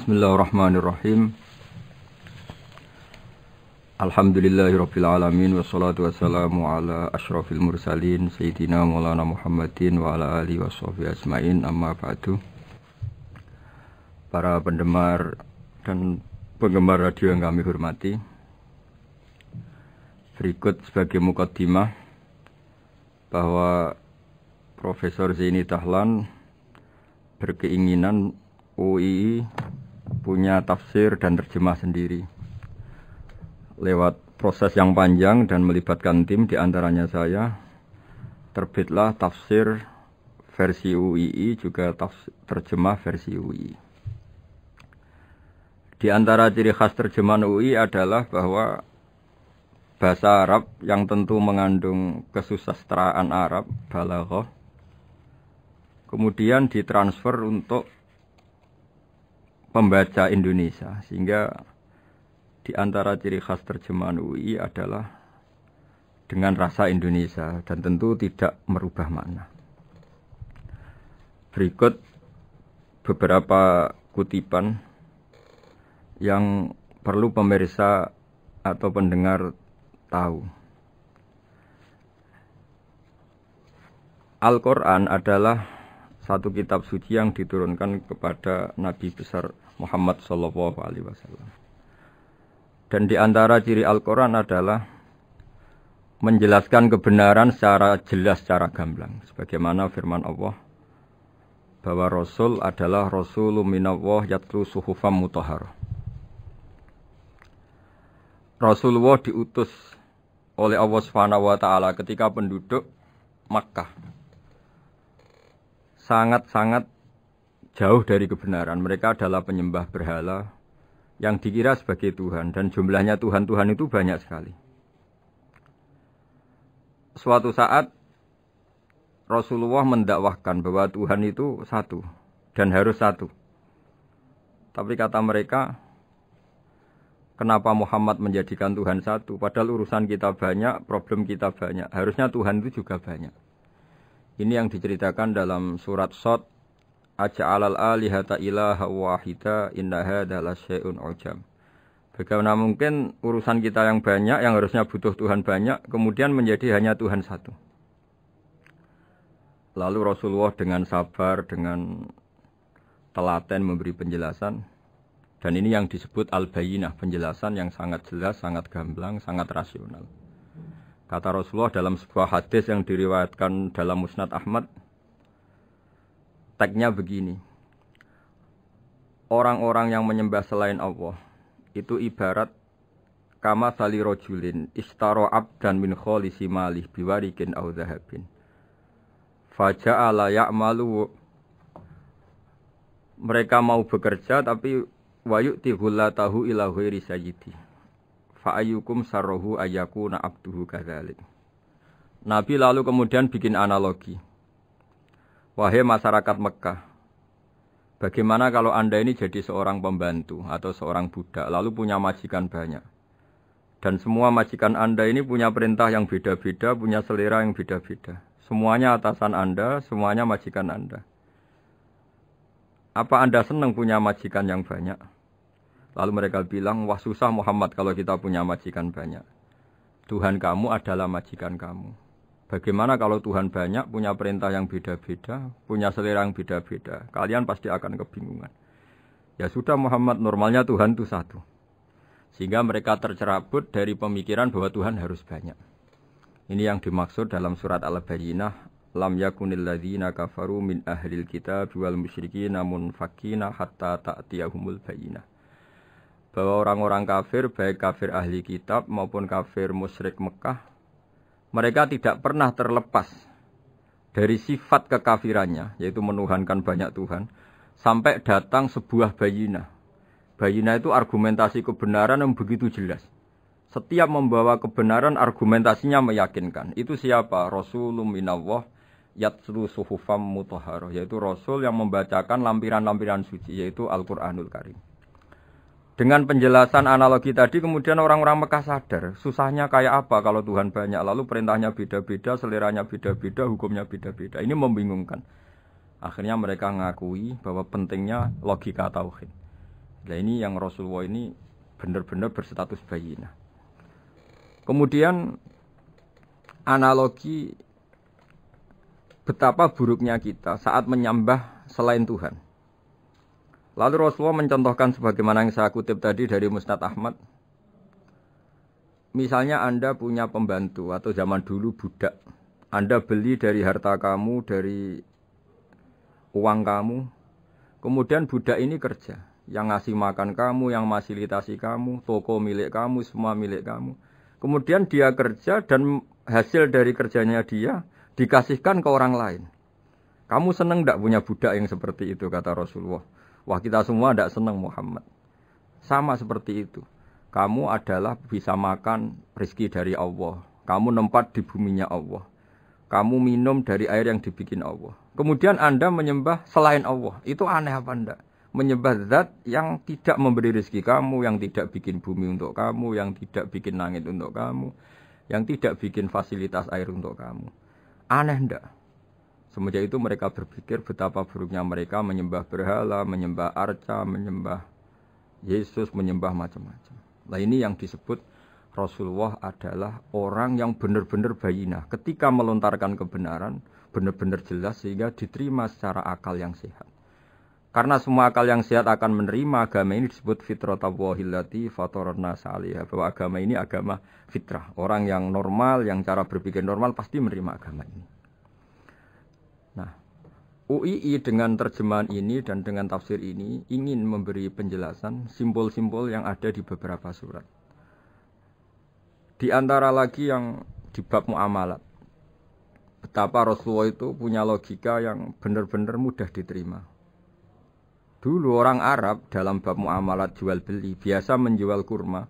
Bismillahirrahmanirrahim. Alhamdulillahirabbil alamin wassalatu wassalamu ala asyrafil mursalin sayyidina Maulana Muhammadin wa ala alihi washabihi ajmain, amma ba'du. Para pendengar dan penggemar radio yang kami hormati, berikut sebagai mukaddimah bahwa Profesor Zaini Dahlan berkeinginan UII punya tafsir dan terjemah sendiri. Lewat proses yang panjang dan melibatkan tim, diantaranya saya, terbitlah tafsir versi UII juga terjemah versi UII. Di antara ciri khas terjemahan UII adalah bahwa bahasa Arab yang tentu mengandung kesusastraan Arab, balaghah, kemudian ditransfer untuk pembaca Indonesia, sehingga di antara ciri khas terjemahan UII adalah dengan rasa Indonesia dan tentu tidak merubah makna. Berikut beberapa kutipan yang perlu pemirsa atau pendengar tahu. Al-Quran adalah satu kitab suci yang diturunkan kepada Nabi besar Muhammad SAW. Dan di antara ciri Al-Quran adalah menjelaskan kebenaran secara jelas, secara gamblang. Sebagaimana firman Allah, bahwa Rasul adalah Rasulun minallah yatlu suhufam mutahharah. Rasulullah diutus oleh Allah SWT ketika penduduk Makkah sangat-sangat jauh dari kebenaran. Mereka adalah penyembah berhala yang dikira sebagai Tuhan, dan jumlahnya Tuhan-Tuhan itu banyak sekali. Suatu saat Rasulullah mendakwahkan bahwa Tuhan itu satu dan harus satu. Tapi kata mereka, kenapa Muhammad menjadikan Tuhan satu? Padahal urusan kita banyak, problem kita banyak. Harusnya Tuhan itu juga banyak. Ini yang diceritakan dalam surat Shad, Aja'alal alihata ilaha wahida inna hadza lasyai'un ujab. Bagaimana mungkin urusan kita yang banyak, yang harusnya butuh Tuhan banyak, kemudian menjadi hanya Tuhan satu. Lalu Rasulullah dengan sabar, dengan telaten memberi penjelasan. Dan ini yang disebut al-bayyinah, penjelasan yang sangat jelas, sangat gamblang, sangat rasional. Kata Rasulullah dalam sebuah hadis yang diriwayatkan dalam Musnad Ahmad, tagnya begini: orang-orang yang menyembah selain Allah itu ibarat kama sali rojulin istaro abdan min kholisi malih biwarikin au dhahabin faja'ala ya'malu. Mereka mau bekerja tapi wayu'ti ghullatahu ila ghairi sayyidi fa'ayyukum sarruhu ayyakuna abduhu kadzalik. Nabi lalu kemudian bikin analogi. Wahai masyarakat Mekah, bagaimana kalau Anda ini jadi seorang pembantu atau seorang budak, lalu punya majikan banyak. Dan semua majikan Anda ini punya perintah yang beda-beda, punya selera yang beda-beda. Semuanya atasan Anda, semuanya majikan Anda. Apa Anda senang punya majikan yang banyak? Lalu mereka bilang, wah susah Muhammad kalau kita punya majikan banyak. Tuhan kamu adalah majikan kamu. Bagaimana kalau Tuhan banyak, punya perintah yang beda-beda, punya selera yang beda-beda? Kalian pasti akan kebingungan. Ya sudah Muhammad, normalnya Tuhan itu satu. Sehingga mereka tercerabut dari pemikiran bahwa Tuhan harus banyak. Ini yang dimaksud dalam surat Al-Bayyinah, lam yakunil ladzina kafaru min ahlil kitab wal musyrikina munfakina hatta ta'tiyahumul bayyinah. Bahwa orang-orang kafir, baik kafir ahli kitab maupun kafir musyrik Mekah, mereka tidak pernah terlepas dari sifat kekafirannya, yaitu menuhankan banyak Tuhan, sampai datang sebuah bayinah. Bayinah itu argumentasi kebenaran yang begitu jelas. Setiap membawa kebenaran, argumentasinya meyakinkan. Itu siapa? Rasulun minallah yatlu suhufam mutahharah, yaitu Rasul yang membacakan lampiran-lampiran suci, yaitu Al-Quranul Karim. Dengan penjelasan analogi tadi, kemudian orang-orang Mekah sadar, susahnya kayak apa kalau Tuhan banyak, lalu perintahnya beda-beda, seleranya beda-beda, hukumnya beda-beda. Ini membingungkan. Akhirnya mereka ngakui bahwa pentingnya logika tauhid. Nah ini yang Rasulullah ini benar-benar berstatus bayinah. Kemudian analogi betapa buruknya kita saat menyembah selain Tuhan. Lalu Rasulullah mencontohkan sebagaimana yang saya kutip tadi dari Musnad Ahmad. Misalnya Anda punya pembantu atau zaman dulu budak. Anda beli dari harta kamu, dari uang kamu. Kemudian budak ini kerja. Yang ngasih makan kamu, yang fasilitasi kamu, toko milik kamu, semua milik kamu. Kemudian dia kerja dan hasil dari kerjanya dia dikasihkan ke orang lain. Kamu senang tidak punya budak yang seperti itu, kata Rasulullah. Wah, kita semua tidak senang Muhammad. Sama seperti itu. Kamu adalah bisa makan rezeki dari Allah. Kamu nempat di buminya Allah. Kamu minum dari air yang dibikin Allah. Kemudian Anda menyembah selain Allah. Itu aneh apa enggak? Menyembah zat yang tidak memberi rezeki kamu, yang tidak bikin bumi untuk kamu, yang tidak bikin langit untuk kamu, yang tidak bikin fasilitas air untuk kamu. Aneh enggak? Semenjak itu mereka berpikir betapa buruknya mereka menyembah berhala, menyembah arca, menyembah Yesus, menyembah macam-macam. Nah ini yang disebut Rasulullah adalah orang yang benar-benar bayinah. Ketika melontarkan kebenaran, benar-benar jelas sehingga diterima secara akal yang sehat. Karena semua akal yang sehat akan menerima agama ini disebut fitratallahi fatarna salihah. Bahwa agama ini agama fitrah. Orang yang normal, yang cara berpikir normal pasti menerima agama ini. Nah, UII dengan terjemahan ini dan dengan tafsir ini ingin memberi penjelasan simbol-simbol yang ada di beberapa surat. Di antara lagi yang di bab muamalat. Betapa Rasulullah itu punya logika yang benar-benar mudah diterima. Dulu orang Arab dalam bab muamalat jual beli biasa menjual kurma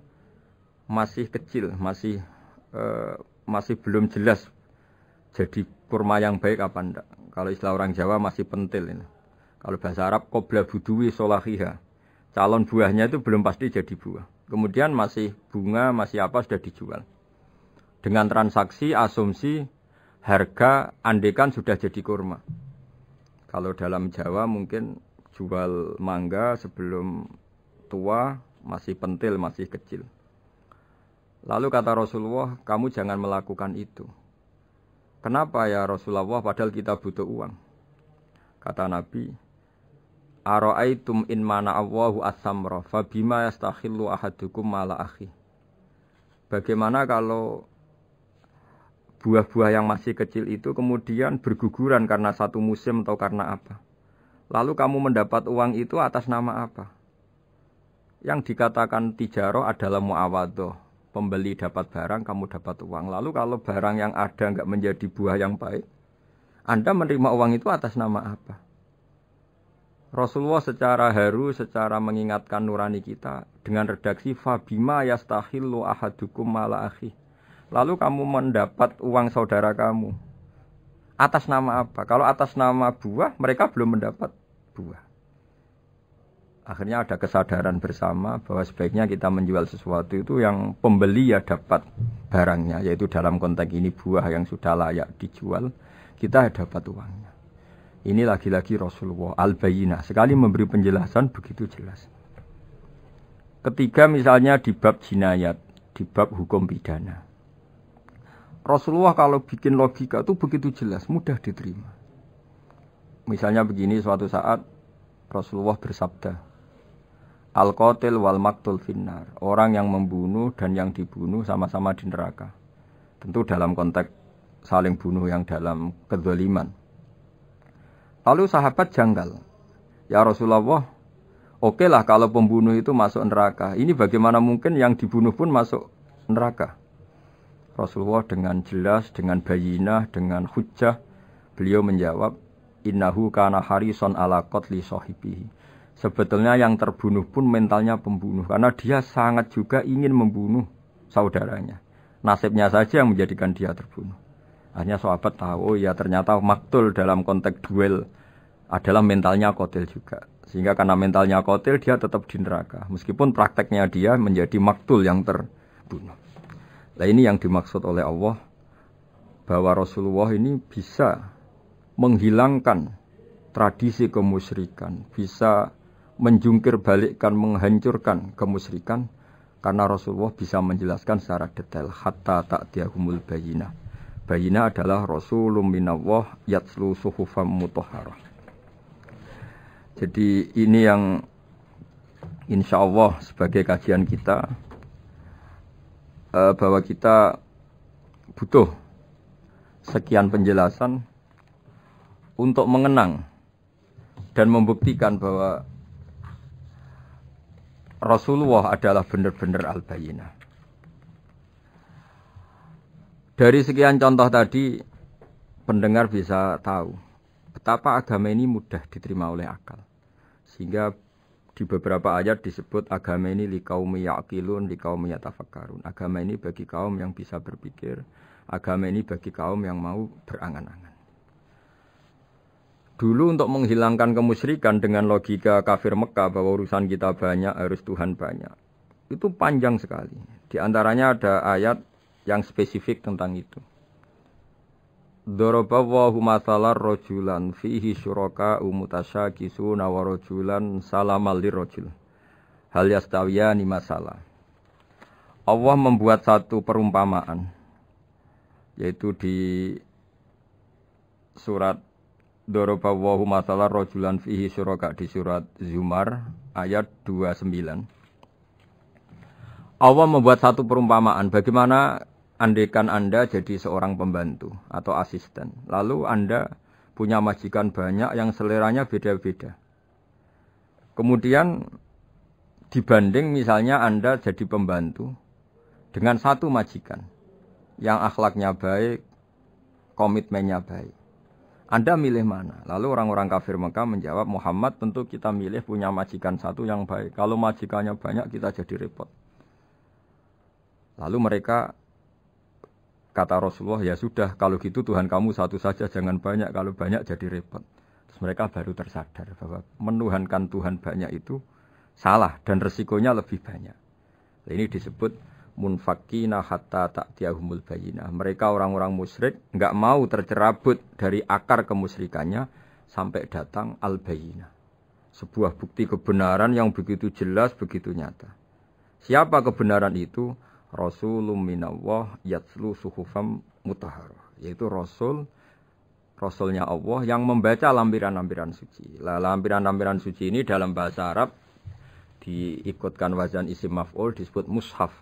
masih kecil, masih belum jelas jadi kurma yang baik apa enggak. Kalau istilah orang Jawa masih pentil ini. Kalau bahasa Arab qobla buduwi solahiha. Calon buahnya itu belum pasti jadi buah. Kemudian masih bunga, masih apa sudah dijual. Dengan transaksi asumsi harga andekan sudah jadi kurma. Kalau dalam Jawa mungkin jual mangga sebelum tua masih pentil, masih kecil. Lalu kata Rasulullah, kamu jangan melakukan itu. Kenapa ya Rasulullah, padahal kita butuh uang? Kata Nabi, Ara'aitum in mana Allahu as-samra fa bima yastakhillu ahadukum mala akhi. Bagaimana kalau buah-buah yang masih kecil itu kemudian berguguran karena satu musim atau karena apa? Lalu kamu mendapat uang itu atas nama apa? Yang dikatakan tijaroh adalah muawadhah. Pembeli dapat barang, kamu dapat uang. Lalu kalau barang yang ada enggak menjadi buah yang baik, Anda menerima uang itu atas nama apa? Rasulullah secara haru, secara mengingatkan nurani kita dengan redaksi fabima yastakhillu ahadukum mala akhi. Lalu kamu mendapat uang saudara kamu atas nama apa? Kalau atas nama buah, mereka belum mendapat buah. Akhirnya ada kesadaran bersama bahwa sebaiknya kita menjual sesuatu itu yang pembeli ya dapat barangnya, yaitu dalam konteks ini buah yang sudah layak dijual, kita dapat uangnya. Ini lagi-lagi Rasulullah al-Bayyinah, sekali memberi penjelasan begitu jelas. Ketiga misalnya di bab jinayat, di bab hukum pidana. Rasulullah kalau bikin logika itu begitu jelas, mudah diterima. Misalnya begini, suatu saat Rasulullah bersabda, Al-qatil wal maktul finnar. Orang yang membunuh dan yang dibunuh sama-sama di neraka. Tentu dalam konteks saling bunuh yang dalam kezaliman. Lalu sahabat janggal. Ya Rasulullah, oke lah kalau pembunuh itu masuk neraka. Ini bagaimana mungkin yang dibunuh pun masuk neraka? Rasulullah dengan jelas, dengan bayinah, dengan hujjah, beliau menjawab, Innahu kana harison ala qatli sahibihi. Sebetulnya yang terbunuh pun mentalnya pembunuh. Karena dia sangat juga ingin membunuh saudaranya. Nasibnya saja yang menjadikan dia terbunuh. Akhirnya sahabat tahu, oh ya ternyata maktul dalam konteks duel adalah mentalnya qatil juga. Sehingga karena mentalnya qatil dia tetap di neraka. Meskipun prakteknya dia menjadi maktul yang terbunuh. Nah ini yang dimaksud oleh Allah. Bahwa Rasulullah ini bisa menghilangkan tradisi kemusyrikan. Bisa menjungkir balikkan, menghancurkan kemusyrikan, karena Rasulullah bisa menjelaskan secara detail hatta ta'tiyahumul bayyinah. Bayyinah adalah Rasulun minallah yatslu suhufam mutahharah. Jadi ini yang insya Allah sebagai kajian kita, bahwa kita butuh sekian penjelasan untuk mengenang dan membuktikan bahwa Rasulullah adalah benar-benar al-bayyinah. Dari sekian contoh tadi, pendengar bisa tahu betapa agama ini mudah diterima oleh akal. Sehingga di beberapa ayat disebut agama ini liqaumi ya'qilun, liqaumi yatafakkarun. Agama ini bagi kaum yang bisa berpikir, agama ini bagi kaum yang mau berangan-angan. Dulu untuk menghilangkan kemusyrikan dengan logika kafir Mekah bahwa urusan kita banyak, harus Tuhan banyak. Itu panjang sekali. Di antaranya ada ayat yang spesifik tentang itu. Daraballahu mathalan rajulan fihi syuraka mutasyakisuna wa rajulan salamal lirrajul. Hal yastawiyani masalah. Allah membuat satu perumpamaan, yaitu di surat Daraballahu mathalan rajulan fihi syuraka di surat Zumar ayat 29. Allah membuat satu perumpamaan bagaimana andaikan Anda jadi seorang pembantu atau asisten, lalu Anda punya majikan banyak yang seleranya beda-beda. Kemudian dibanding misalnya Anda jadi pembantu dengan satu majikan yang akhlaknya baik, komitmennya baik. Anda milih mana? Lalu orang-orang kafir Mekah menjawab, Muhammad tentu kita milih punya majikan satu yang baik. Kalau majikannya banyak kita jadi repot. Lalu mereka kata Rasulullah, ya sudah kalau gitu Tuhan kamu satu saja, jangan banyak, kalau banyak jadi repot. Terus mereka baru tersadar bahwa menuhankan Tuhan banyak itu salah dan resikonya lebih banyak. Ini disebut munfakina hatta ta'tiyahumul bayyinah. Mereka orang-orang musyrik enggak mau tercerabut dari akar kemusyrikannya sampai datang al-bayyinah. Sebuah bukti kebenaran yang begitu jelas, begitu nyata. Siapa kebenaran itu? Rasulun minallah yatslu suhufam mutahharah. Yaitu Rasulnya Allah yang membaca lampiran-lampiran suci. Lampiran-lampiran suci ini dalam bahasa Arab diikutkan wazan isim maf'ul disebut mushaf.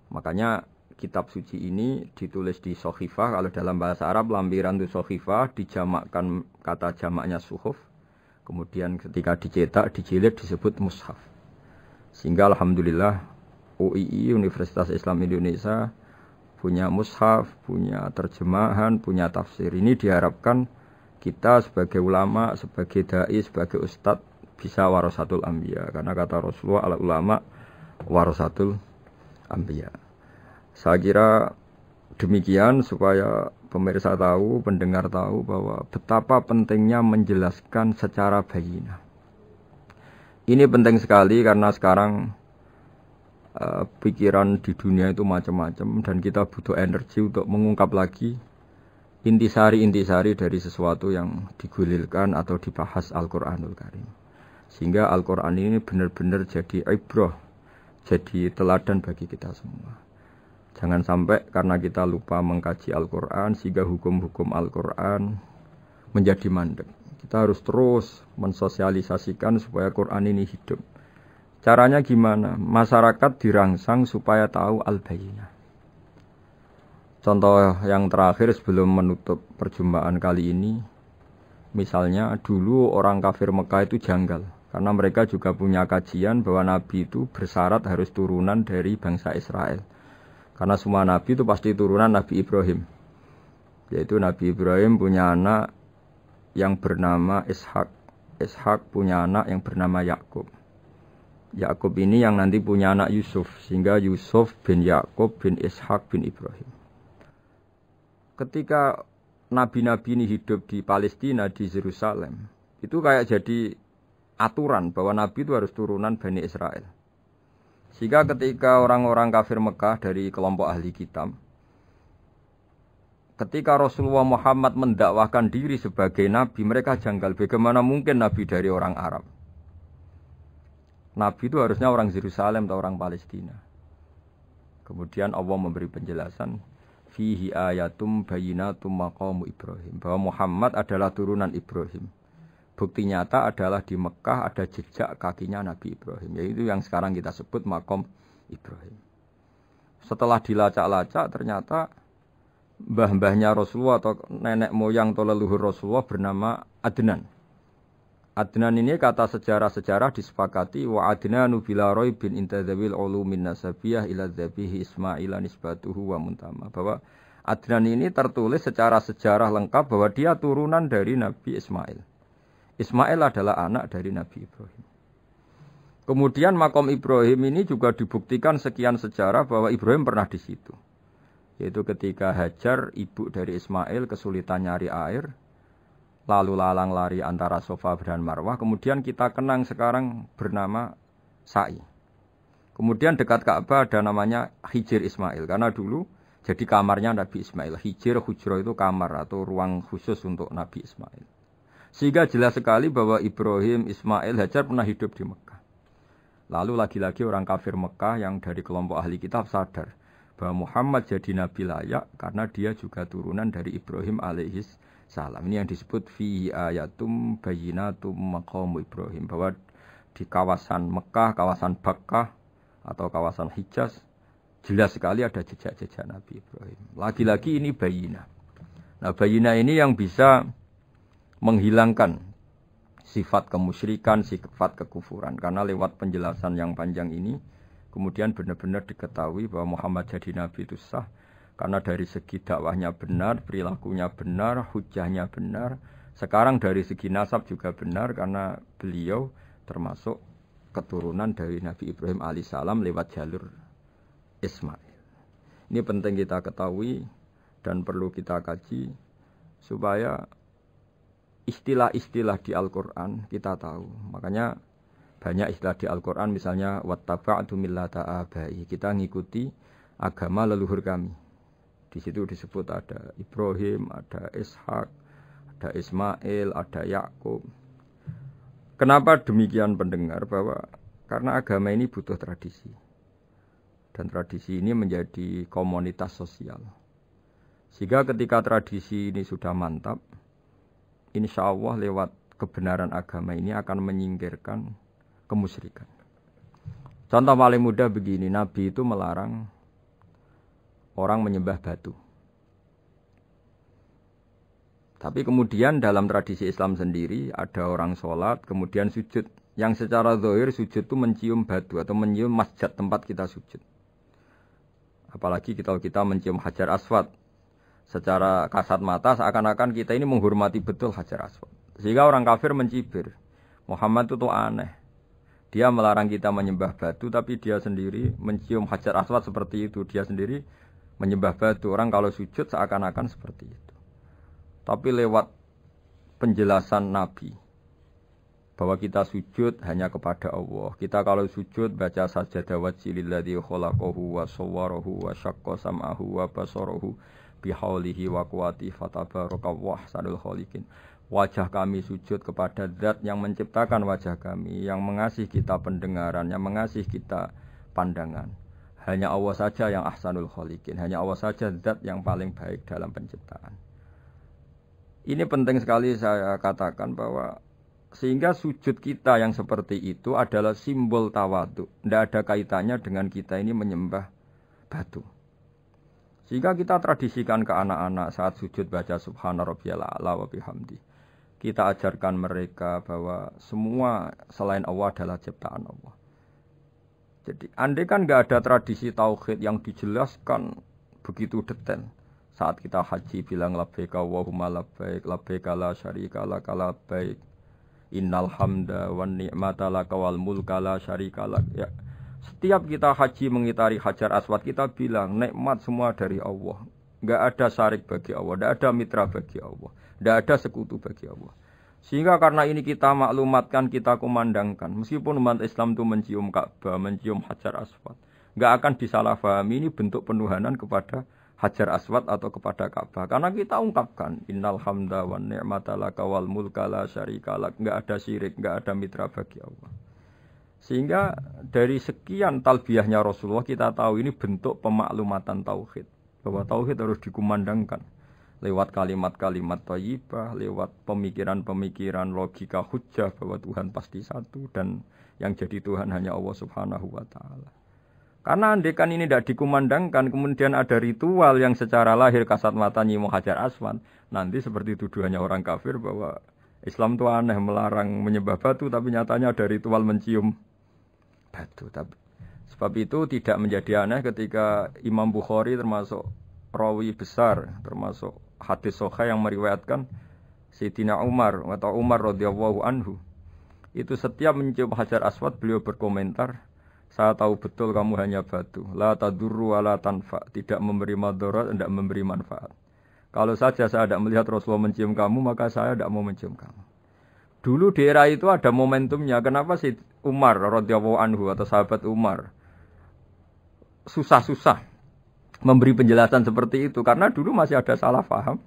Makanya kitab suci ini ditulis di sohifah. Kalau dalam bahasa Arab lampiran itu sohifah, dijamakkan kata jamaknya suhuf. Kemudian ketika dicetak, dijilid disebut mushaf. Sehingga alhamdulillah UII Universitas Islam Indonesia punya mushaf, punya terjemahan, punya tafsir. Ini diharapkan kita sebagai ulama, sebagai dai, sebagai ustadz bisa warasatul anbiya. Karena kata Rasulullah al ulama warasatul anbiya. Saya kira demikian supaya pemirsa tahu, pendengar tahu bahwa betapa pentingnya menjelaskan secara bayyinah. Ini penting sekali karena sekarang pikiran di dunia itu macam-macam dan kita butuh energi untuk mengungkap lagi intisari-intisari dari sesuatu yang digulirkan atau dibahas Al-Quranul Karim. Sehingga Al-Quran ini benar-benar jadi ibrah, jadi teladan bagi kita semua. Jangan sampai karena kita lupa mengkaji Al-Quran sehingga hukum-hukum Al-Quran menjadi mandek. Kita harus terus mensosialisasikan supaya Quran ini hidup. Caranya gimana? Masyarakat dirangsang supaya tahu al-bayyinah. Contoh yang terakhir sebelum menutup perjumpaan kali ini, misalnya dulu orang kafir Mekah itu janggal. Karena mereka juga punya kajian bahwa Nabi itu bersyarat harus turunan dari bangsa Israel. Karena semua Nabi itu pasti turunan Nabi Ibrahim. Yaitu Nabi Ibrahim punya anak yang bernama Ishak. Ishak punya anak yang bernama Yakub. Yakub ini yang nanti punya anak Yusuf. Sehingga Yusuf bin Yakub bin Ishak bin Ibrahim. Ketika Nabi-Nabi ini hidup di Palestina, di Yerusalem, itu kayak jadi aturan bahwa Nabi itu harus turunan Bani Israel. Sehingga ketika orang-orang kafir Mekah dari kelompok ahli kitab, ketika Rasulullah Muhammad mendakwahkan diri sebagai Nabi, mereka janggal. Bagaimana mungkin Nabi dari orang Arab? Nabi itu harusnya orang Yerusalem atau orang Palestina. Kemudian Allah memberi penjelasan fihi ayatum bayyinatum maqamu Ibrahim, bahwa Muhammad adalah turunan Ibrahim. Bukti nyata adalah di Mekah ada jejak kakinya Nabi Ibrahim, yaitu yang sekarang kita sebut maqam Ibrahim. Setelah dilacak-lacak ternyata mbah-mbahnya Rasulullah atau nenek moyang atau leluhur Rasulullah bernama Adnan. Adnan ini kata sejarah-sejarah disepakati wa adnanu bila raibin intadzabil ulumin nasabiyah ila dzabihi Ismail nisbatuhu wa muntama, bahwa Adnan ini tertulis secara sejarah lengkap bahwa dia turunan dari Nabi Ismail. Ismail adalah anak dari Nabi Ibrahim. Kemudian makom Ibrahim ini juga dibuktikan sekian sejarah bahwa Ibrahim pernah di situ. Yaitu ketika Hajar, ibu dari Ismail, kesulitan nyari air, lalu lalang lari antara Safa dan Marwah. Kemudian kita kenang sekarang bernama Sa'i. Kemudian dekat Ka'bah ada namanya Hijir Ismail. Karena dulu jadi kamarnya Nabi Ismail. Hijir, hujro itu kamar atau ruang khusus untuk Nabi Ismail. Sehingga jelas sekali bahwa Ibrahim, Ismail, Hajar pernah hidup di Mekah. Lalu lagi-lagi orang kafir Mekah yang dari kelompok ahli kitab sadar bahwa Muhammad jadi nabi layak karena dia juga turunan dari Ibrahim alaihis salam. Ini yang disebut fi ayatum bayyinatum maqamu Ibrahim, bahwa di kawasan Mekah, kawasan Bakkah atau kawasan Hijaz jelas sekali ada jejak-jejak Nabi Ibrahim. Lagi-lagi ini bayyinah. Nah, bayyinah ini yang bisa menghilangkan sifat kemusyrikan, sifat kekufuran. Karena lewat penjelasan yang panjang ini, kemudian benar-benar diketahui bahwa Muhammad jadi Nabi itu sah. Karena dari segi dakwahnya benar, perilakunya benar, hujahnya benar. Sekarang dari segi nasab juga benar, karena beliau termasuk keturunan dari Nabi Ibrahim alaihissalam lewat jalur Ismail. Ini penting kita ketahui dan perlu kita kaji supaya istilah-istilah di Al-Quran kita tahu. Makanya banyak istilah di Al-Quran, misalnya wattaba'tu millata abai, kita ngikuti agama leluhur kami. Di situ disebut ada Ibrahim, ada Ishak, ada Ismail, ada Yakub. Kenapa demikian pendengar? Bahwa karena agama ini butuh tradisi. Dan tradisi ini menjadi komunitas sosial. Sehingga ketika tradisi ini sudah mantap, insya Allah lewat kebenaran agama ini akan menyingkirkan kemusyrikan. Contoh paling mudah begini, Nabi itu melarang orang menyembah batu. Tapi kemudian dalam tradisi Islam sendiri ada orang sholat kemudian sujud. Yang secara zahir sujud itu mencium batu atau mencium masjid tempat kita sujud. Apalagi kita mencium Hajar Aswad. Secara kasat mata seakan-akan kita ini menghormati betul Hajar Aswad. Sehingga orang kafir mencibir. Muhammad itu aneh. Dia melarang kita menyembah batu, tapi dia sendiri mencium Hajar Aswad seperti itu. Dia sendiri menyembah batu. Orang kalau sujud seakan-akan seperti itu. Tapi lewat penjelasan Nabi, bahwa kita sujud hanya kepada Allah. Kita kalau sujud baca sajadah wajhililladzi khalaqahu wa sawwarahu wa syaqqa sam'ahu wa basarahu bihaulihi wa quwati fatabarakallahul ahsanul khaliqin. Wajah kami sujud kepada zat yang menciptakan wajah kami, yang mengasihi kita pendengaran, yang mengasihi kita pandangan. Hanya Allah saja yang ahsanul khaliqin, hanya Allah saja zat yang paling baik dalam penciptaan. Ini penting sekali saya katakan, bahwa sehingga sujud kita yang seperti itu adalah simbol tawadhu. Tidak ada kaitannya dengan kita ini menyembah batu. Sehingga kita tradisikan ke anak-anak saat sujud baca subhana rabbiyal a'la wa bihamdi. Kita ajarkan mereka bahwa semua selain Allah adalah ciptaan Allah. Jadi andai kan nggak ada tradisi tauhid yang dijelaskan begitu detail. Saat kita haji bilang labbaik Allahumma labbaik, labbaik la syarika lak labbaik, innal hamda wan ni'mata laka wal mulka la syarika lak. Ya. Setiap kita haji mengitari Hajar Aswad, kita bilang nikmat semua dari Allah. Enggak ada syarik bagi Allah, enggak ada mitra bagi Allah, enggak ada sekutu bagi Allah. Sehingga karena ini kita maklumatkan, kita kumandangkan. Meskipun umat Islam itu mencium Ka'bah, mencium Hajar Aswad, enggak akan disalahpahami ini bentuk penuhanan kepada Hajar Aswad atau kepada Ka'bah. Karena kita ungkapkan innal hamda wan ni'mata laka wal mulka la syarika lak. Enggak ada syirik, enggak ada mitra bagi Allah. Sehingga dari sekian talbiyahnya Rasulullah kita tahu ini bentuk pemaklumatan tauhid. Bahwa tauhid harus dikumandangkan lewat kalimat-kalimat thayyibah, lewat pemikiran-pemikiran logika hujjah bahwa Tuhan pasti satu dan yang jadi Tuhan hanya Allah Subhanahu wa taala. Karena andekan ini tidak dikumandangkan, kemudian ada ritual yang secara lahir kasat mata nyium Hajar Aswad, nanti seperti tuduhannya orang kafir bahwa Islam itu aneh melarang menyembah batu, tapi nyatanya ada ritual mencium batu. Sebab itu tidak menjadi aneh ketika Imam Bukhari termasuk rawi besar, termasuk hadis sahih yang meriwayatkan Sayyidina Umar atau Umar radhiyallahu anhu. Itu setiap mencium Hajar Aswad beliau berkomentar, saya tahu betul kamu hanya batu. La tadurru wa la tanfa. Tidak memberi madarat, tidak memberi manfaat. Kalau saja saya tidak melihat Rasulullah mencium kamu, maka saya tidak mau mencium kamu. Dulu di era itu ada momentumnya. Kenapa sih Umar radhiyallahu anhu atau sahabat Umar susah-susah memberi penjelasan seperti itu? Karena dulu masih ada salah paham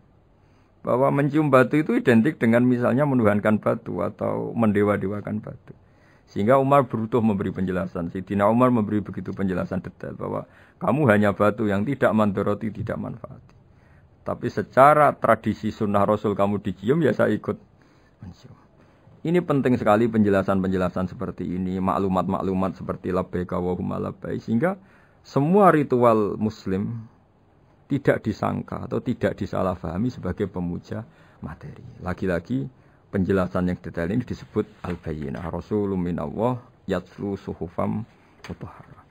bahwa mencium batu itu identik dengan misalnya menuhankan batu atau mendewa-dewakan batu. Sehingga Umar berutuh memberi penjelasan. Sayyidina Umar memberi begitu penjelasan detail bahwa kamu hanya batu yang tidak mandoroti, tidak manfaati. Tapi secara tradisi sunnah Rasul kamu dicium, ya saya ikut mencium. Ini penting sekali penjelasan-penjelasan seperti ini, maklumat-maklumat seperti labbaik Allahumma labbaik, sehingga semua ritual Muslim tidak disangka atau tidak disalahfahami sebagai pemuja materi. Lagi-lagi penjelasan yang detail ini disebut al-bayyinah, Rasulun minallah yatlu suhufam mutahharah.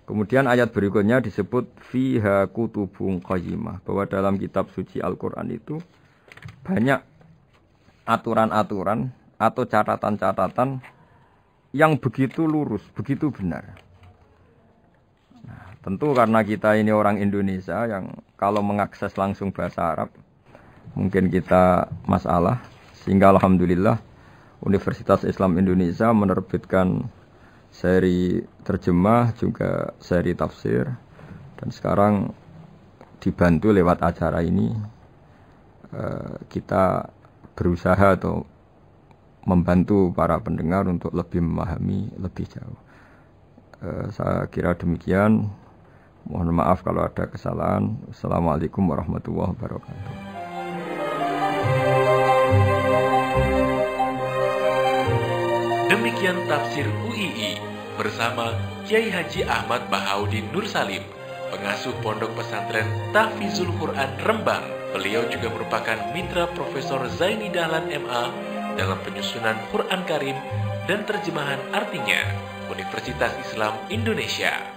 Kemudian ayat berikutnya disebut fiha kutubun qayyimah, bahwa dalam kitab suci Al-Qur'an itu banyak aturan-aturan atau catatan-catatan yang begitu lurus, begitu benar. Nah, tentu karena kita ini orang Indonesia yang kalau mengakses langsung bahasa Arab mungkin kita masalah. Sehingga alhamdulillah Universitas Islam Indonesia menerbitkan seri terjemah juga seri tafsir, dan sekarang dibantu lewat acara ini kita berusaha atau membantu para pendengar untuk lebih memahami lebih jauh. Saya kira demikian. Mohon maaf kalau ada kesalahan. Assalamualaikum warahmatullahi wabarakatuh. Demikian tafsir UII bersama Kiai Haji Ahmad Bahauddin Nur Salim, pengasuh Pondok Pesantren Tahfizul Quran Rembang. Beliau juga merupakan mitra Profesor Zaini Dahlan MA dalam penyusunan Quran Karim dan terjemahan artinya Universitas Islam Indonesia.